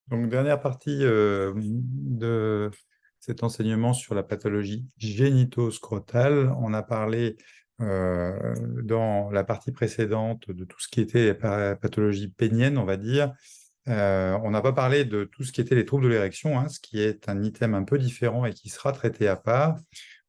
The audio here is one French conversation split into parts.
Donc, dernière partie de cet enseignement sur la pathologie génito-scrotale. On a parlé dans la partie précédente de tout ce qui était pathologie pénienne, on va dire. On n'a pas parlé de tout ce qui était les troubles de l'érection, hein, ce qui est un item un peu différent et qui sera traité à part.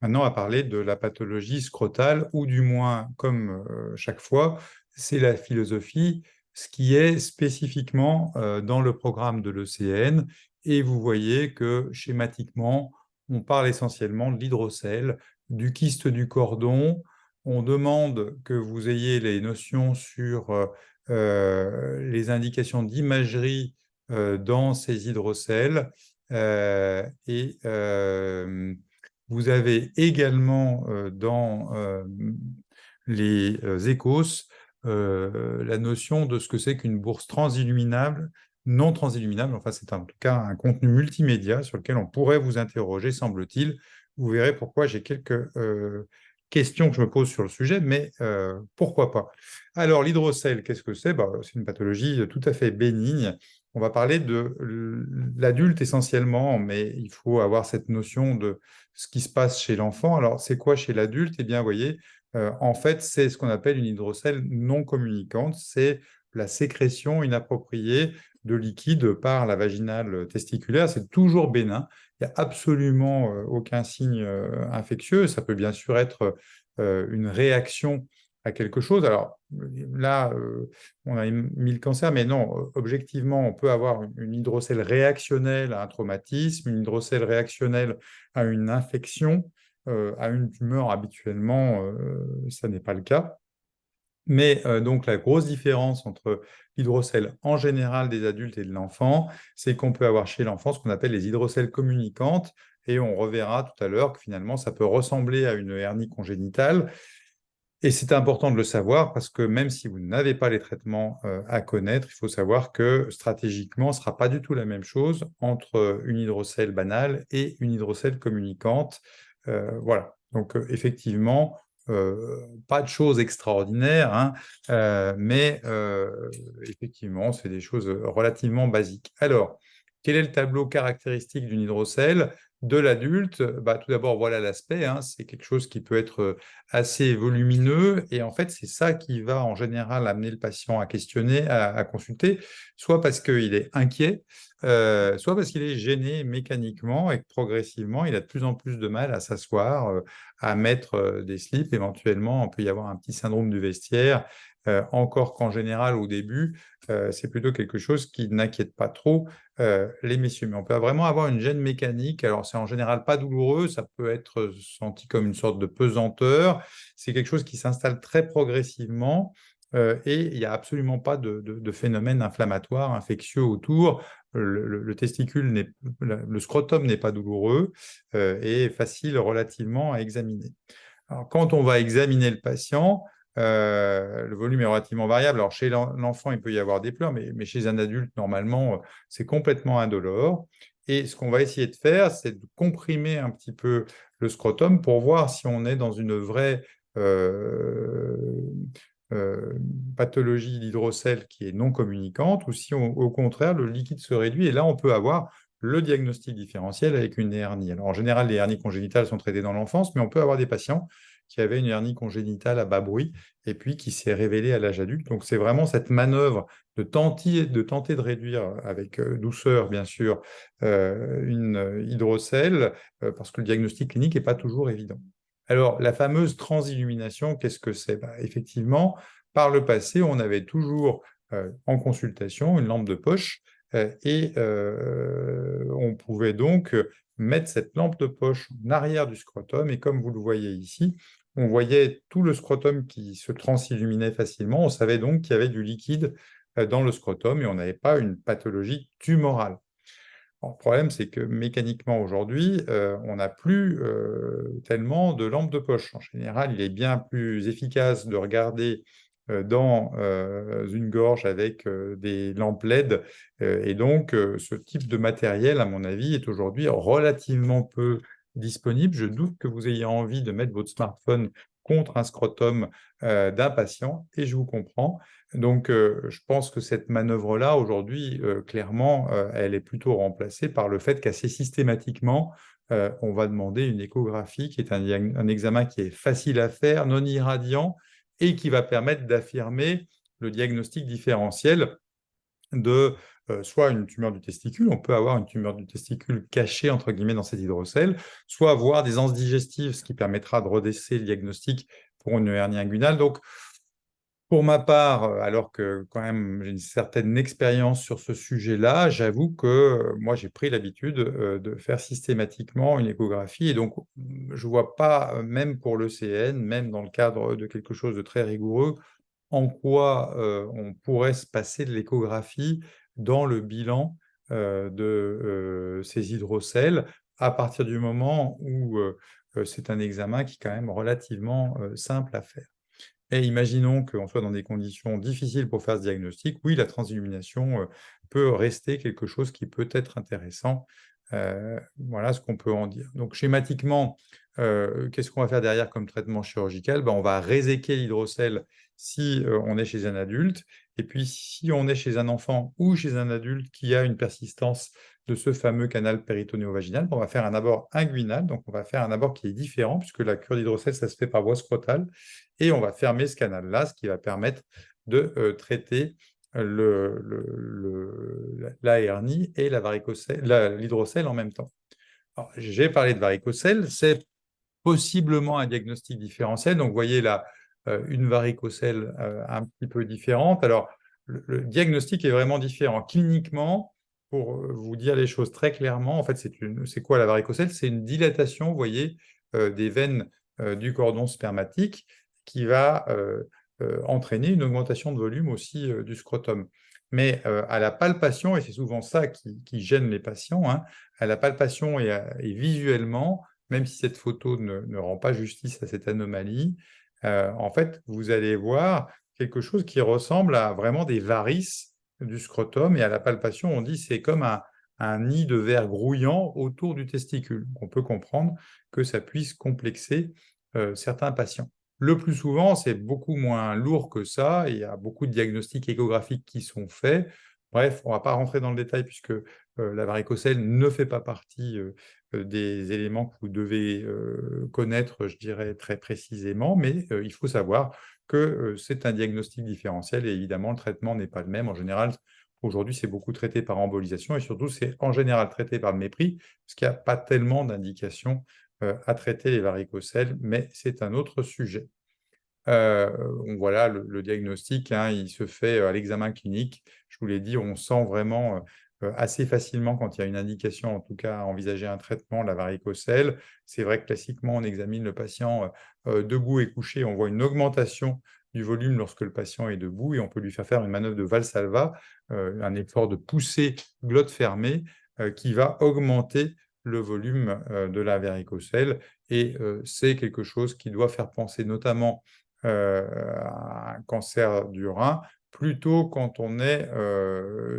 Maintenant, on va parler de la pathologie scrotale, ou du moins, comme chaque fois, c'est la philosophie, ce qui est spécifiquement dans le programme de l'ECN. Et vous voyez que schématiquement, on parle essentiellement de l'hydrocèle, du kyste du cordon. On demande que vous ayez les notions sur les indications d'imagerie dans ces hydrocèles. Et vous avez également dans les échos la notion de ce que c'est qu'une bourse transilluminable, non transilluminable. Enfin, c'est en tout cas un contenu multimédia sur lequel on pourrait vous interroger, semble-t-il. Vous verrez pourquoi j'ai quelques questions que je me pose sur le sujet, mais pourquoi pas. Alors, l'hydrocèle, qu'est-ce que c'est? C'est une pathologie tout à fait bénigne. On va parler de l'adulte essentiellement, mais il faut avoir cette notion de ce qui se passe chez l'enfant. Alors, c'est quoi chez l'adulte? Eh bien, vous voyez, en fait, c'est ce qu'on appelle une hydrocèle non communicante. C'est la sécrétion inappropriée de liquide par la vaginale testiculaire. C'est toujours bénin. Il n'y a absolument aucun signe infectieux. Ça peut bien sûr être une réaction à quelque chose. Alors là, on a mis le cancer, mais non, objectivement, on peut avoir une hydrocèle réactionnelle à un traumatisme, une hydrocèle réactionnelle à une infection, à une tumeur. Habituellement, ça n'est pas le cas. Mais donc la grosse différence entre l'hydrocèle en général des adultes et de l'enfant, c'est qu'on peut avoir chez l'enfant ce qu'on appelle les hydrocèles communicantes, et on reverra tout à l'heure que finalement ça peut ressembler à une hernie congénitale. Et c'est important de le savoir parce que même si vous n'avez pas les traitements à connaître, il faut savoir que stratégiquement, ce ne sera pas du tout la même chose entre une hydrocèle banale et une hydrocèle communicante. Voilà. Donc effectivement, pas de choses extraordinaires, hein, mais effectivement, c'est des choses relativement basiques. Alors, quel est le tableau caractéristique d'une hydrocèle de l'adulte? Tout d'abord, voilà l'aspect, hein, c'est quelque chose qui peut être assez volumineux. Et en fait, c'est ça qui va en général amener le patient à questionner, à consulter, soit parce qu'il est inquiet, soit parce qu'il est gêné mécaniquement et que progressivement, il a de plus en plus de mal à s'asseoir, à mettre des slips. Éventuellement, on peut y avoir un petit syndrome du vestiaire, encore qu'en général, au début, c'est plutôt quelque chose qui n'inquiète pas trop les messieurs. Mais on peut vraiment avoir une gêne mécanique. Alors, c'est en général pas douloureux, ça peut être senti comme une sorte de pesanteur. C'est quelque chose qui s'installe très progressivement et il n'y a absolument pas de phénomène inflammatoire, infectieux autour. Le testicule, le scrotum n'est pas douloureux et facile relativement à examiner. Alors, quand on va examiner le patient, le volume est relativement variable. Alors, chez l'enfant, il peut y avoir des pleurs, mais chez un adulte, normalement, c'est complètement indolore. Et ce qu'on va essayer de faire, c'est de comprimer un petit peu le scrotum pour voir si on est dans une vraie euh, euh, pathologie d'hydrocèle qui est non communicante ou si, au contraire, le liquide se réduit. Et là, on peut avoir le diagnostic différentiel avec une hernie. Alors, en général, les hernies congénitales sont traitées dans l'enfance, mais on peut avoir des patients qui avaient une hernie congénitale à bas bruit et puis qui s'est révélée à l'âge adulte. Donc, c'est vraiment cette manœuvre de tenter de réduire avec douceur, bien sûr, une hydrocèle, parce que le diagnostic clinique n'est pas toujours évident. Alors, la fameuse transillumination, qu'est-ce que c'est? Effectivement, par le passé, on avait toujours en consultation une lampe de poche et on pouvait donc mettre cette lampe de poche en arrière du scrotum et comme vous le voyez ici, on voyait tout le scrotum qui se transilluminait facilement. On savait donc qu'il y avait du liquide dans le scrotum et on n'avait pas une pathologie tumorale. Alors, le problème, c'est que mécaniquement aujourd'hui, on n'a plus tellement de lampes de poche. En général, il est bien plus efficace de regarder dans une gorge avec des lampes LED. Et donc, ce type de matériel, à mon avis, est aujourd'hui relativement peu disponible. Je doute que vous ayez envie de mettre votre smartphone contre un scrotum d'un patient, et je vous comprends. Donc, je pense que cette manœuvre-là, aujourd'hui, clairement, elle est plutôt remplacée par le fait qu'assez systématiquement, on va demander une échographie qui est un examen qui est facile à faire, non irradiant et qui va permettre d'affirmer le diagnostic différentiel de soit une tumeur du testicule, on peut avoir une tumeur du testicule cachée, entre guillemets, dans cet hydrocèle, soit avoir des anses digestives, ce qui permettra de redresser le diagnostic pour une hernie inguinale. Donc, pour ma part, alors que quand même j'ai une certaine expérience sur ce sujet-là, j'avoue que moi j'ai pris l'habitude de faire systématiquement une échographie et donc je ne vois pas, même pour l'ECN, même dans le cadre de quelque chose de très rigoureux, en quoi on pourrait se passer de l'échographie dans le bilan de ces hydrocèles, à partir du moment où c'est un examen qui est quand même relativement simple à faire. Et imaginons qu'on soit dans des conditions difficiles pour faire ce diagnostic. Oui, la transillumination, peut rester quelque chose qui peut être intéressant. Voilà ce qu'on peut en dire. Donc schématiquement, qu'est-ce qu'on va faire derrière comme traitement chirurgical? Ben, on va réséquer l'hydrocèle si, on est chez un adulte et puis si on est chez un enfant ou chez un adulte qui a une persistance de ce fameux canal péritonéo-vaginal, ben, on va faire un abord inguinal. Donc on va faire un abord qui est différent puisque la cure d'hydrocèle, ça se fait par voie scrotale et on va fermer ce canal-là, ce qui va permettre de traiter la hernie et l'hydrocèle en même temps. Alors, j'ai parlé de varicocèle, c'est possiblement un diagnostic différentiel. Donc, vous voyez là, une varicocèle un petit peu différente. Alors, le diagnostic est vraiment différent. Cliniquement, pour vous dire les choses très clairement, en fait, c'est quoi la varicocèle? C'est une dilatation, vous voyez, des veines du cordon spermatique qui va entraîner une augmentation de volume aussi du scrotum. Mais à la palpation, et c'est souvent ça qui gêne les patients, hein, à la palpation et visuellement, même si cette photo ne rend pas justice à cette anomalie, en fait, vous allez voir quelque chose qui ressemble à vraiment des varices du scrotum. Et à la palpation, on dit c'est comme un nid de verre grouillant autour du testicule. On peut comprendre que ça puisse complexer certains patients. Le plus souvent, c'est beaucoup moins lourd que ça. Et il y a beaucoup de diagnostics échographiques qui sont faits. Bref, on ne va pas rentrer dans le détail puisque la varicocèle ne fait pas partie des éléments que vous devez connaître, je dirais, très précisément, mais il faut savoir que c'est un diagnostic différentiel et évidemment, le traitement n'est pas le même. En général, aujourd'hui, c'est beaucoup traité par embolisation et surtout, c'est en général traité par le mépris, parce qu'il n'y a pas tellement d'indications à traiter les varicocèles, mais c'est un autre sujet. Donc voilà, le diagnostic, hein, il se fait à l'examen clinique. Je vous l'ai dit, on sent vraiment assez facilement quand il y a une indication, en tout cas, à envisager un traitement, la varicocèle. C'est vrai que classiquement, on examine le patient debout et couché, on voit une augmentation du volume lorsque le patient est debout et on peut lui faire une manœuvre de Valsalva, un effort de poussée glotte fermée qui va augmenter le volume de la varicocèle. Et c'est quelque chose qui doit faire penser notamment un cancer du rein, plutôt quand on est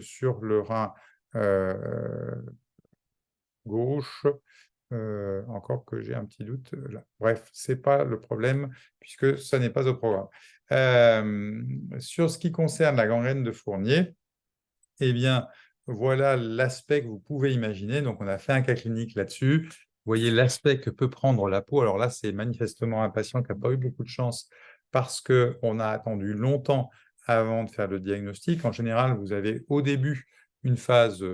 sur le rein gauche, encore que j'ai un petit doute là. Bref, ce n'est pas le problème puisque ça n'est pas au programme. Sur ce qui concerne la gangrène de Fournier, eh bien, voilà l'aspect que vous pouvez imaginer. Donc, on a fait un cas clinique là-dessus. Vous voyez l'aspect que peut prendre la peau. Alors là, c'est manifestement un patient qui n'a pas eu beaucoup de chance parce qu'on a attendu longtemps avant de faire le diagnostic. En général, vous avez au début une phase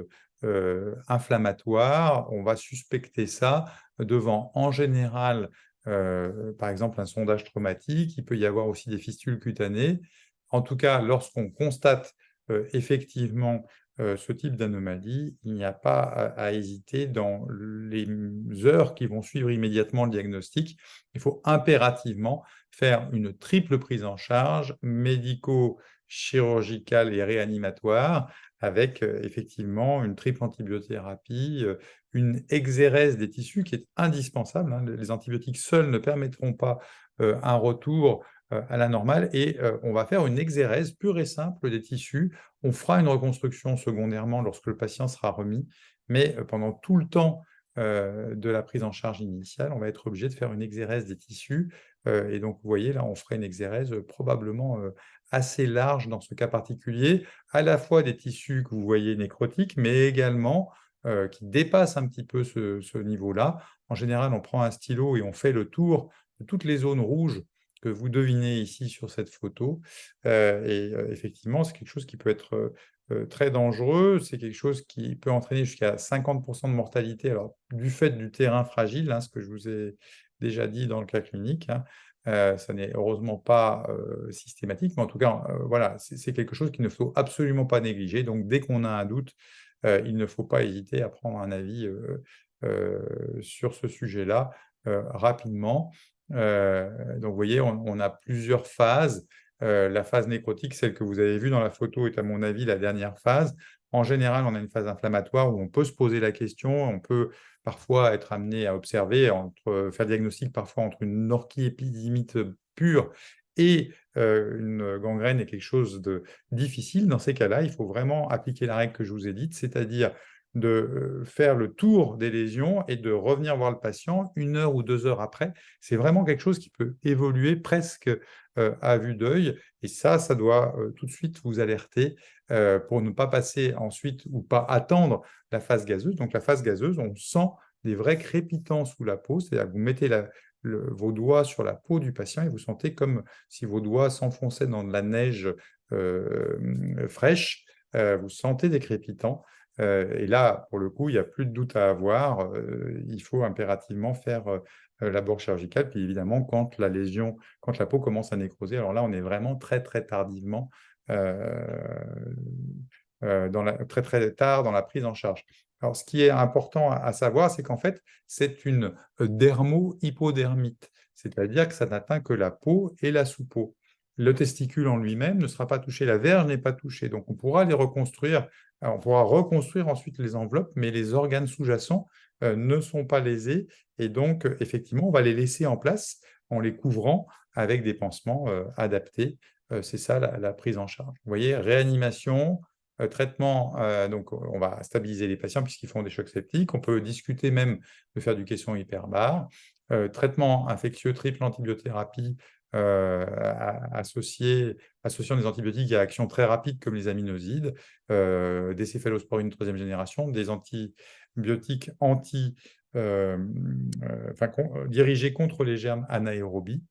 inflammatoire. On va suspecter ça devant, en général, par exemple, un sondage traumatique. Il peut y avoir aussi des fistules cutanées. En tout cas, lorsqu'on constate effectivement ce type d'anomalie, il n'y a pas à hésiter dans les heures qui vont suivre immédiatement le diagnostic. Il faut impérativement faire une triple prise en charge médico-chirurgicale et réanimatoire avec effectivement une triple antibiothérapie, une exérèse des tissus qui est indispensable, hein. Les antibiotiques seuls ne permettront pas un retour à la normale et on va faire une exérèse pure et simple des tissus. On fera une reconstruction secondairement lorsque le patient sera remis, mais pendant tout le temps de la prise en charge initiale, on va être obligé de faire une exérèse des tissus. Et donc, vous voyez, là, on ferait une exérèse probablement assez large dans ce cas particulier, à la fois des tissus que vous voyez nécrotiques, mais également qui dépassent un petit peu ce niveau-là. En général, on prend un stylo et on fait le tour de toutes les zones rouges que vous devinez ici sur cette photo. Effectivement, c'est quelque chose qui peut être très dangereux. C'est quelque chose qui peut entraîner jusqu'à 50 de mortalité, alors du fait du terrain fragile, hein, ce que je vous ai déjà dit dans le cas clinique, hein. Ça n'est heureusement pas systématique, mais en tout cas, voilà, c'est quelque chose qu'il ne faut absolument pas négliger. Donc dès qu'on a un doute, il ne faut pas hésiter à prendre un avis sur ce sujet-là rapidement. Donc vous voyez, on a plusieurs phases. La phase nécrotique, celle que vous avez vue dans la photo, est à mon avis la dernière phase. En général, on a une phase inflammatoire où on peut se poser la question, on peut parfois être amené à observer, faire le diagnostic parfois entre une orchiépidymite pure et une gangrène est quelque chose de difficile. Dans ces cas-là, il faut vraiment appliquer la règle que je vous ai dite, c'est-à-dire de faire le tour des lésions et de revenir voir le patient 1 heure ou 2 heures après. C'est vraiment quelque chose qui peut évoluer presque à vue d'œil. Et ça doit tout de suite vous alerter pour ne pas passer ensuite ou pas attendre la phase gazeuse. Donc la phase gazeuse, on sent des vrais crépitants sous la peau, c'est-à-dire que vous mettez vos doigts sur la peau du patient et vous sentez comme si vos doigts s'enfonçaient dans de la neige fraîche. Vous sentez des crépitants. Et là, pour le coup, il n'y a plus de doute à avoir. Il faut impérativement faire l'abord chirurgical. Puis évidemment, quand la peau commence à nécroser, alors là, on est vraiment très, très tardivement, très, très tard dans la prise en charge. Alors, ce qui est important à savoir, c'est qu'en fait, c'est une dermo-hypodermite, c'est-à-dire que ça n'atteint que la peau et la sous-peau. Le testicule en lui-même ne sera pas touché, la verge n'est pas touchée. Donc, on pourra les reconstruire, on pourra reconstruire ensuite les enveloppes, mais les organes sous-jacents ne sont pas lésés. Et donc, effectivement, on va les laisser en place en les couvrant avec des pansements adaptés. C'est ça la prise en charge. Vous voyez, réanimation, traitement, donc on va stabiliser les patients puisqu'ils font des chocs septiques. On peut discuter même de faire du caisson hyperbare. Traitement infectieux triple antibiothérapie associant des antibiotiques à action très rapide comme les aminosides, des céphalosporines de 3e génération, des antibiotiques dirigés contre les germes anaérobies.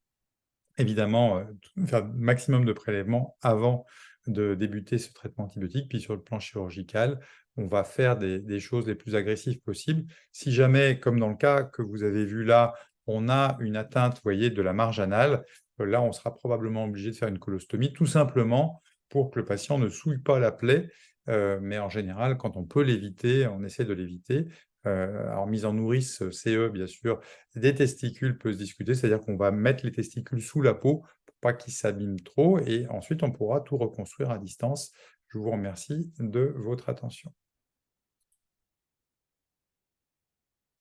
Évidemment, faire le maximum de prélèvements avant de débuter ce traitement antibiotique. Puis sur le plan chirurgical, on va faire des choses les plus agressives possibles. Si jamais, comme dans le cas que vous avez vu là, on a une atteinte, vous voyez, de la marge anale, là, on sera probablement obligé de faire une colostomie, tout simplement pour que le patient ne souille pas la plaie. Mais en général, quand on peut l'éviter, on essaie de l'éviter. Alors mise en nourrice, CE, bien sûr, des testicules peut se discuter, c'est-à-dire qu'on va mettre les testicules sous la peau pour pas qu'ils s'abîment trop et ensuite on pourra tout reconstruire à distance. Je vous remercie de votre attention.